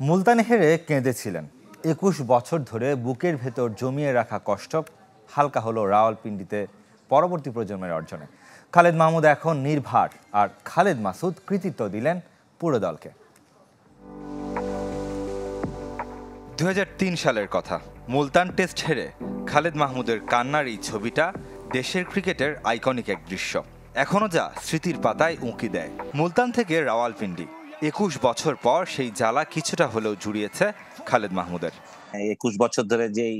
মুলতানে হেরে কেঁদেছিলেন। ২১ বছর ধরে বুকের ভেতর জমিয়ে রাখা কষ্ট হালকা হলো রাওয়ালপিন্ডিতে পরবর্তী প্রজন্মের অর্জনে। খালেদ মাহমুদ এখন নির্ভার, আর খালেদ মাসুদ কৃতিত্ব দিলেন পুরো দলকে। 2003 সালের কথা, মুলতান টেস্ট হেরে খালেদ মাহমুদের কান্নার এই ছবিটা দেশের ক্রিকেটের আইকনিক এক দৃশ্য। এখনো যা স্মৃতির পাতায় উঁকি দেয়। মুলতান থেকে রাওয়ালপিন্ডি, ২১ বছর পর সেই জ্বালা কিছুটা হলেও জুড়িয়েছে খালেদ মাহমুদের। ২১ বছর ধরে যেই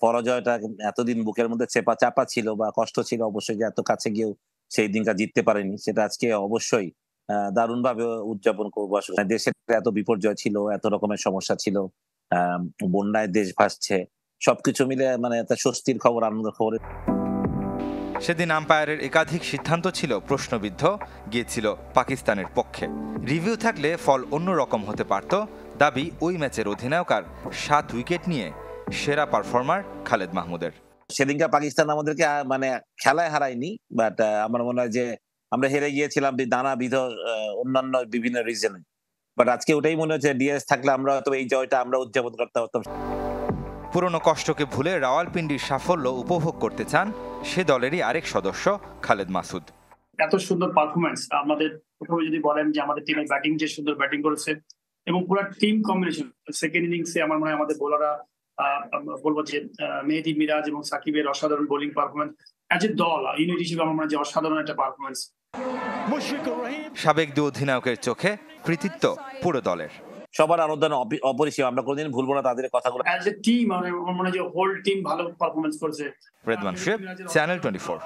পরাজয়টা এতদিন বুকের মধ্যে চাপা ছিল বা কষ্ট ছিল, অবশ্যই যে এত কাছে গিয়েও সেই দিনটা জিততে পারেনি, সেটা আজকে অবশ্যই দারুণ ভাবে উদযাপন করবো। আসলে দেশের এত বিপর্যয় ছিল, এত রকমের সমস্যা ছিল, বন্যায় দেশ ভাসছে, সবকিছু মিলে একটা স্বস্তির খবর, আনন্দের খবর। সেদিন আম্পায়ারের একাধিক সিদ্ধান্ত ছিল প্রশ্নবিদ্ধ, গিয়েছিল পাকিস্তানের পক্ষে। রিভিউ থাকলে ফল অন্যরকম হতে পারত, দাবি ওই ম্যাচের অধিনায়ক আর 7 উইকেট নিয়ে সেরা পারফর্মার খালেদ মাহমুদের। সেদিনকার পাকিস্তান আমাদেরকে খেলায় হারায়নি, বাট আমার মনে হয় যে আমরা হেরে গিয়েছিলাম নানাবিধ অন্যান্য বিভিন্ন রিজনে। বাট আজকে ওটাই মনে হচ্ছে, ডিএস থাকলে আমরা হয়তো এই জয়টা আমরা উদযাপন করতে পারতাম। পুরনো কষ্টকে ভুলে রাওয়ালপিন্ডির সাফল্য উপভোগ করতে চান সে দলেরই আরেক সদস্য খালেদ মাসুদ। এত সুন্দর পারফরমেন্স, আমাদের প্রথমে যদি বলেন যে আমাদের টিমের ব্যাটিং যে সুন্দর ব্যাটিং করেছে এবং পুরো টিম কম্বিনেশন, সেকেন্ড ইনিংসে আমার মনে হয় আমাদের বোলাররা বলবো যে মেহেদী মিরাজ এবং সাকিবের অসাধারণ বোলিং পারফরমেন্স, অ্যাজ এ দল ইউনিট হিসেবে আমার মনে হয় যে অসাধারণ একটা পারফরমেন্স। সাবেক 2 অধিনায়কের চোখে কৃতিত্ব পুরো দলের। সবার আলোচনা অপরিসীম, আমরা কোনোদিন ভুলবো না তাদের কথাগুলো। অ্যাজ এ টিম আমার মনে হয় যে হোল টিম ভালো পারফরমেন্স করেছে। রেদওয়ান শুয়েব, চ্যানেল 24।